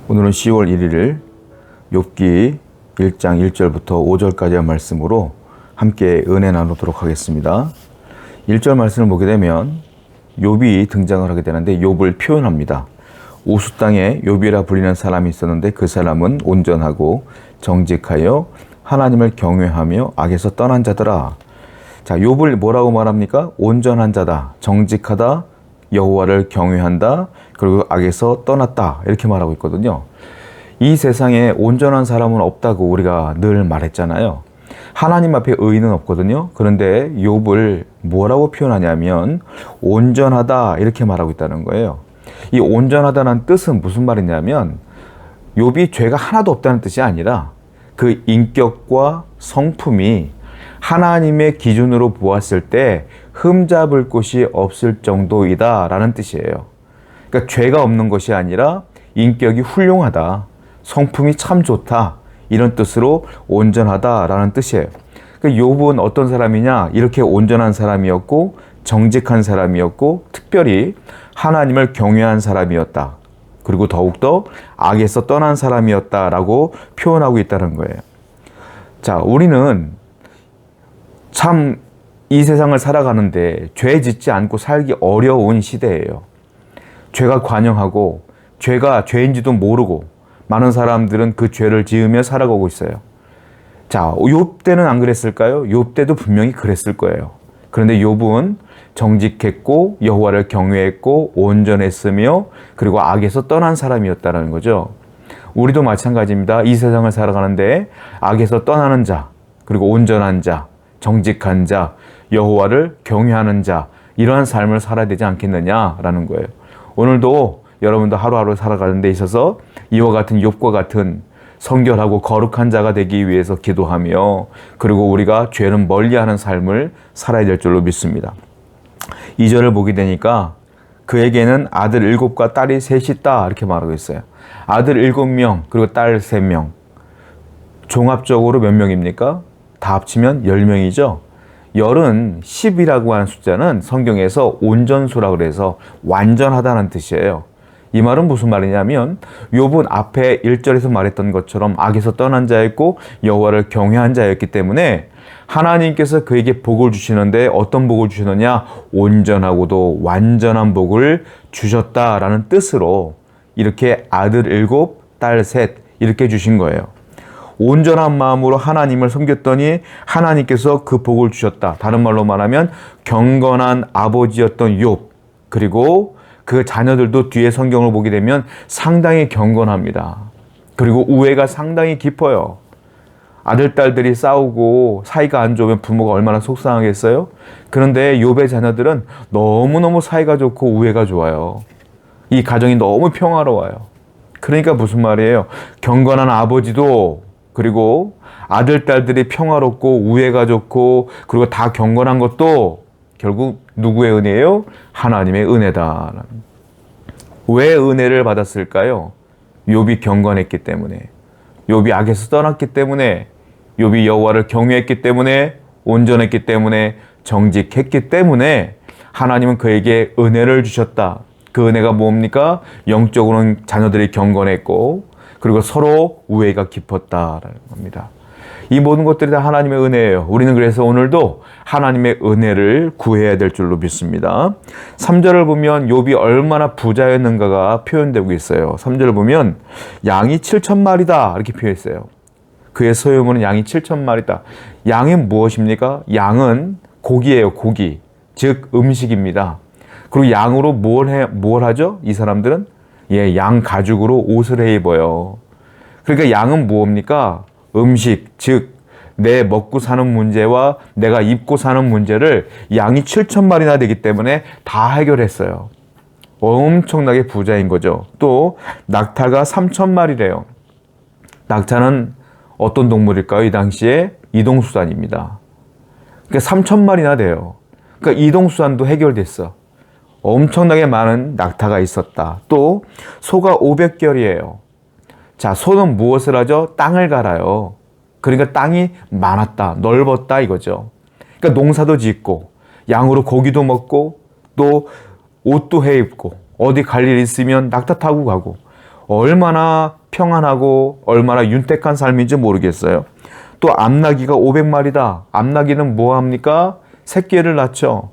오늘은 10월 1일 욥기 1장 1절부터 5절까지의 말씀으로 함께 은혜 나누도록 하겠습니다. 1절 말씀을 보게 되면 욥이 등장을 하게 되는데 욥을 표현합니다. 우수 땅에 욥이라 불리는 사람이 있었는데 그 사람은 온전하고 정직하여 하나님을 경외하며 악에서 떠난 자더라. 자, 욥을 뭐라고 말합니까? 온전한 자다, 정직하다, 여호와를 경외한다, 그리고 악에서 떠났다, 이렇게 말하고 있거든요. 이 세상에 온전한 사람은 없다고 우리가 늘 말했잖아요. 하나님 앞에 의인은 없거든요. 그런데 욥을 뭐라고 표현하냐면 온전하다, 이렇게 말하고 있다는 거예요. 이 온전하다는 뜻은 무슨 말이냐면 욥이 죄가 하나도 없다는 뜻이 아니라 그 인격과 성품이 하나님의 기준으로 보았을 때 흠잡을 곳이 없을 정도이다 라는 뜻이에요. 그러니까 죄가 없는 것이 아니라 인격이 훌륭하다, 성품이 참 좋다, 이런 뜻으로 온전하다 라는 뜻이에요. 그러니까 욥은 어떤 사람이냐, 이렇게 온전한 사람이었고 정직한 사람이었고 특별히 하나님을 경외한 사람이었다, 그리고 더욱더 악에서 떠난 사람이었다라고 표현하고 있다는 거예요. 자, 우리는 참 이 세상을 살아가는데 죄 짓지 않고 살기 어려운 시대예요. 죄가 관영하고 죄가 죄인지도 모르고 많은 사람들은 그 죄를 지으며 살아가고 있어요. 자, 욥 때는 안 그랬을까요? 욥 때도 분명히 그랬을 거예요. 그런데 욥은 정직했고 여호와를 경외했고 온전했으며 그리고 악에서 떠난 사람이었다는 거죠. 우리도 마찬가지입니다. 이 세상을 살아가는데 악에서 떠나는 자, 그리고 온전한 자, 정직한 자, 여호와를 경외하는 자, 이러한 삶을 살아야 되지 않겠느냐라는 거예요. 오늘도 여러분도 하루하루 살아가는 데 있어서 이와 같은 욥과 같은 성결하고 거룩한 자가 되기 위해서 기도하며 그리고 우리가 죄는 멀리하는 삶을 살아야 될 줄로 믿습니다. 2절을 보게 되니까 그에게는 아들 7과 딸이 3이 있다, 이렇게 말하고 있어요. 아들 7명 그리고 딸 3명. 종합적으로 몇 명입니까? 다 합치면 10명이죠. 열은 10이라고 하는 숫자는 성경에서 온전수라고 그래서 완전하다는 뜻이에요. 이 말은 무슨 말이냐면 욥은 앞에 1절에서 말했던 것처럼 악에서 떠난 자였고 여호와를 경외한 자였기 때문에 하나님께서 그에게 복을 주시는데 어떤 복을 주시느냐? 온전하고도 완전한 복을 주셨다라는 뜻으로 이렇게 아들 7, 딸 3 이렇게 주신 거예요. 온전한 마음으로 하나님을 섬겼더니 하나님께서 그 복을 주셨다. 다른 말로 말하면 경건한 아버지였던 욥, 그리고 그 자녀들도 뒤에 성경을 보게 되면 상당히 경건합니다. 그리고 우애가 상당히 깊어요. 아들, 딸들이 싸우고 사이가 안 좋으면 부모가 얼마나 속상하겠어요? 그런데 욥의 자녀들은 너무너무 사이가 좋고 우애가 좋아요. 이 가정이 너무 평화로워요. 그러니까 무슨 말이에요? 경건한 아버지도 그리고 아들, 딸들이 평화롭고 우애가 좋고 그리고 다 경건한 것도 결국 누구의 은혜예요? 하나님의 은혜다. 왜 은혜를 받았을까요? 욥이 경건했기 때문에, 욥이 악에서 떠났기 때문에, 욥이 여호와를 경외했기 때문에, 온전했기 때문에, 정직했기 때문에 하나님은 그에게 은혜를 주셨다. 그 은혜가 뭡니까? 영적으로는 자녀들이 경건했고 그리고 서로 우애가 깊었다라는 겁니다. 이 모든 것들이 다 하나님의 은혜예요. 우리는 그래서 오늘도 하나님의 은혜를 구해야 될 줄로 믿습니다. 3절을 보면 욥이 얼마나 부자였는가가 표현되고 있어요. 3절을 보면 양이 7,000마리다 이렇게 표현했어요. 그의 소유물은 양이 7,000마리다. 양이 무엇입니까? 양은 고기예요. 고기. 즉 음식입니다. 그리고 양으로 뭘 하죠? 이 사람들은 양 가죽으로 옷을 해 입어요. 그러니까 양은 무엇입니까? 음식, 즉 내 먹고 사는 문제와 내가 입고 사는 문제를 양이 7,000마리나 되기 때문에 다 해결했어요. 엄청나게 부자인 거죠. 또 낙타가 3,000마리래요. 낙타는 어떤 동물일까요? 이 당시에 이동수단입니다. 그러니까 3,000마리나 돼요. 그러니까 이동수단도 해결됐어. 엄청나게 많은 낙타가 있었다. 또 소가 500결이에요. 자, 소는 무엇을 하죠? 땅을 갈아요. 그러니까 땅이 많았다, 넓었다 이거죠. 그러니까 농사도 짓고 양으로 고기도 먹고 또 옷도 해 입고 어디 갈 일 있으면 낙타 타고 가고 얼마나 평안하고 얼마나 윤택한 삶인지 모르겠어요. 또 암나귀가 500마리다. 암나귀는 뭐 합니까? 새끼를 낳죠.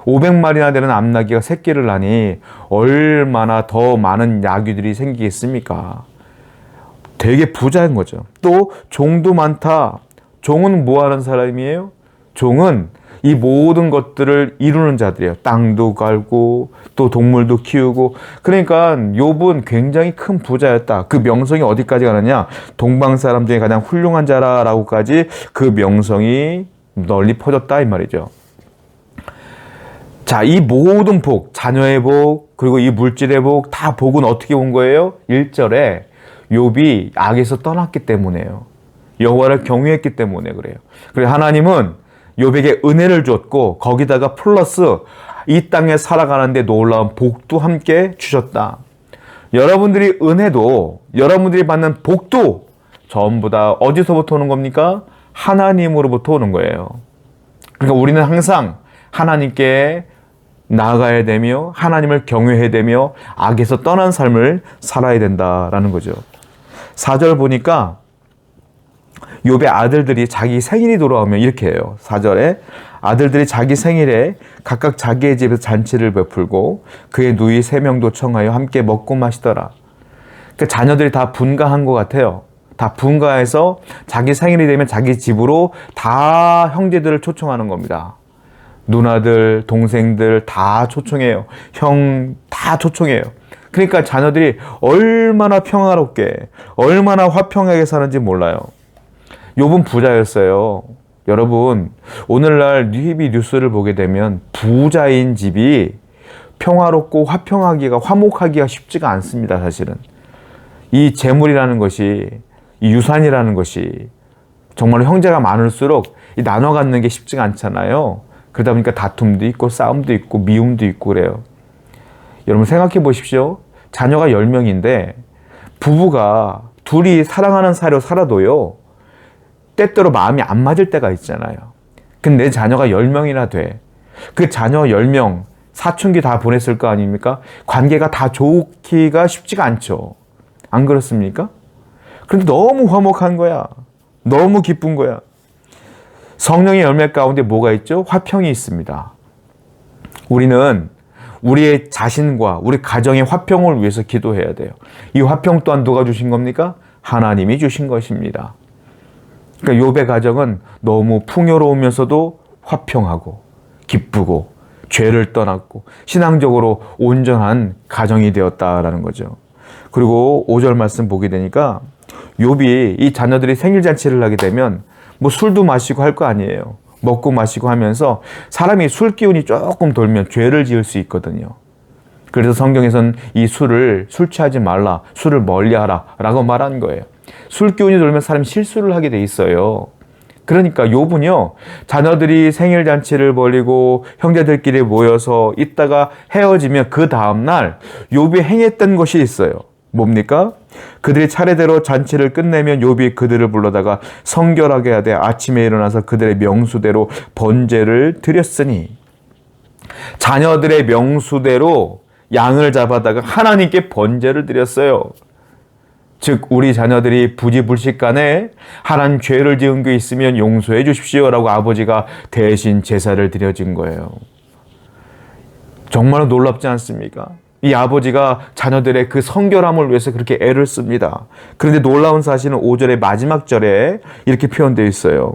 500마리나 되는 암나귀가 새끼를 낳으니 얼마나 더 많은 나귀들이 생기겠습니까? 되게 부자인 거죠. 또 종도 많다. 종은 뭐 하는 사람이에요? 종은 이 모든 것들을 이루는 자들이에요. 땅도 갈고 또 동물도 키우고. 그러니까 욥은 굉장히 큰 부자였다. 그 명성이 어디까지 가느냐? 동방 사람 중에 가장 훌륭한 자라라고까지 그 명성이 널리 퍼졌다 이 말이죠. 자, 이 모든 복, 자녀의 복, 그리고 이 물질의 복, 다 복은 어떻게 온 거예요? 1절에 욥이 악에서 떠났기 때문에요. 여호와를 경외했기 때문에 그래요. 그래서 하나님은 욥에게 은혜를 줬고 거기다가 플러스 이 땅에 살아가는데 놀라운 복도 함께 주셨다. 여러분들이 은혜도, 여러분들이 받는 복도 전부 다 어디서부터 오는 겁니까? 하나님으로부터 오는 거예요. 그러니까 우리는 항상 하나님께 나아가야 되며 하나님을 경외해야 되며 악에서 떠난 삶을 살아야 된다라는 거죠. 4절 보니까 욥의 아들들이 자기 생일이 돌아오면 이렇게 해요. 4절에 아들들이 자기 생일에 각각 자기의 집에서 잔치를 베풀고 그의 누이 3명도 청하여 함께 먹고 마시더라. 그러니까 자녀들이 다 분가한 것 같아요. 다 분가해서 자기 생일이 되면 자기 집으로 다 형제들을 초청하는 겁니다. 누나들, 동생들 다 초청해요. 형 다 초청해요. 그러니까 자녀들이 얼마나 평화롭게, 얼마나 화평하게 사는지 몰라요. 욥은 부자였어요. 여러분, 오늘날 TV 뉴스를 보게 되면 부자인 집이 평화롭고 화평하기가, 화목하기가 쉽지가 않습니다, 사실은. 이 재물이라는 것이, 이 유산이라는 것이 정말 형제가 많을수록 이 나눠 갖는 게 쉽지가 않잖아요. 그러다 보니까 다툼도 있고 싸움도 있고 미움도 있고 그래요. 여러분 생각해 보십시오. 자녀가 10명인데 부부가 둘이 사랑하는 사이로 살아도요. 때때로 마음이 안 맞을 때가 있잖아요. 근데 내 자녀가 10명이나 돼. 그 자녀 10명, 사춘기 다 보냈을 거 아닙니까? 관계가 다 좋기가 쉽지가 않죠. 안 그렇습니까? 그런데 너무 화목한 거야. 너무 기쁜 거야. 성령의 열매 가운데 뭐가 있죠? 화평이 있습니다. 우리는 우리의 자신과 우리 가정의 화평을 위해서 기도해야 돼요. 이 화평 또한 누가 주신 겁니까? 하나님이 주신 것입니다. 그러니까 욥의 가정은 너무 풍요로우면서도 화평하고 기쁘고 죄를 떠났고 신앙적으로 온전한 가정이 되었다라는 거죠. 그리고 5절 말씀 보게 되니까 욥이 이 자녀들이 생일 잔치를 하게 되면 뭐 술도 마시고 할 거 아니에요. 먹고 마시고 하면서 사람이 술 기운이 조금 돌면 죄를 지을 수 있거든요. 그래서 성경에서는 이 술을 술 취하지 말라, 술을 멀리하라 라고 말한 거예요. 술 기운이 돌면 사람이 실수를 하게 돼 있어요. 그러니까 욥은요, 자녀들이 생일 잔치를 벌이고 형제들끼리 모여서 있다가 헤어지면 그 다음날 욥이 행했던 것이 있어요. 뭡니까? 그들이 차례대로 잔치를 끝내면 욥이 그들을 불러다가 성결하게 하되 아침에 일어나서 그들의 명수대로 번제를 드렸으니, 자녀들의 명수대로 양을 잡아다가 하나님께 번제를 드렸어요. 즉 우리 자녀들이 부지불식간에 하나님 죄를 지은 게 있으면 용서해 주십시오라고 아버지가 대신 제사를 드려진 거예요. 정말 놀랍지 않습니까? 이 아버지가 자녀들의 그 성결함을 위해서 그렇게 애를 씁니다. 그런데 놀라운 사실은 5절의 마지막 절에 이렇게 표현되어 있어요.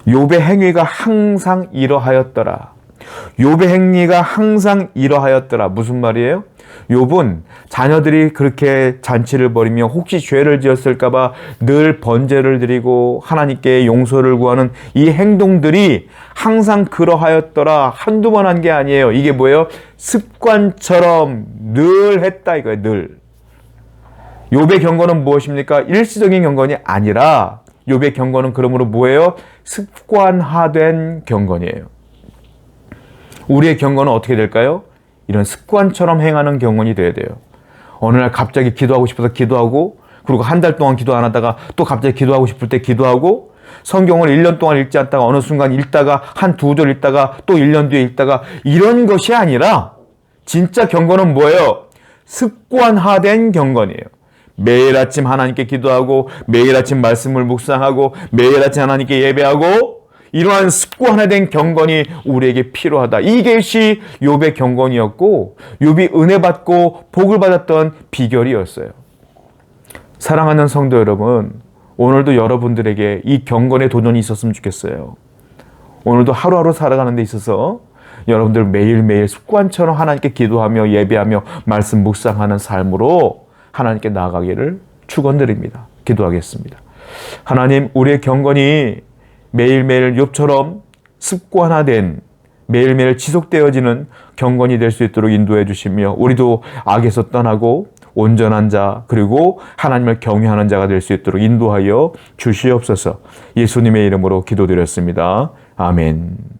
욥의 행위가 항상 이러하였더라. 욥의 행위가 항상 이러하였더라. 무슨 말이에요? 욥은 자녀들이 그렇게 잔치를 벌이며 혹시 죄를 지었을까 봐 늘 번제를 드리고 하나님께 용서를 구하는 이 행동들이 항상 그러하였더라. 한두 번 한 게 아니에요. 이게 뭐예요? 습관처럼 늘 했다 이거예요. 늘. 욥의 경건은 무엇입니까? 일시적인 경건이 아니라 욥의 경건은 그러므로 뭐예요? 습관화된 경건이에요. 우리의 경건은 어떻게 될까요? 이런 습관처럼 행하는 경건이 돼야 돼요. 어느 날 갑자기 기도하고 싶어서 기도하고, 그리고 한 달 동안 기도 안 하다가 또 갑자기 기도하고 싶을 때 기도하고, 성경을 1년 동안 읽지 않다가 어느 순간 읽다가 한 2절 읽다가 또 1년 뒤에 읽다가, 이런 것이 아니라 진짜 경건은 뭐예요? 습관화된 경건이에요. 매일 아침 하나님께 기도하고 매일 아침 말씀을 묵상하고 매일 아침 하나님께 예배하고 이러한 습관화된 경건이 우리에게 필요하다. 이것이 욥의 경건이었고 욥이 은혜 받고 복을 받았던 비결이었어요. 사랑하는 성도 여러분, 오늘도 여러분들에게 이 경건의 도전이 있었으면 좋겠어요. 오늘도 하루하루 살아가는 데 있어서 여러분들 매일매일 습관처럼 하나님께 기도하며 예배하며 말씀 묵상하는 삶으로 하나님께 나아가기를 축원드립니다. 기도하겠습니다. 하나님, 우리의 경건이 매일매일 욥처럼 습관화된 매일매일 지속되어지는 경건이 될 수 있도록 인도해 주시며 우리도 악에서 떠나고 온전한 자 그리고 하나님을 경외하는 자가 될 수 있도록 인도하여 주시옵소서. 예수님의 이름으로 기도드렸습니다. 아멘.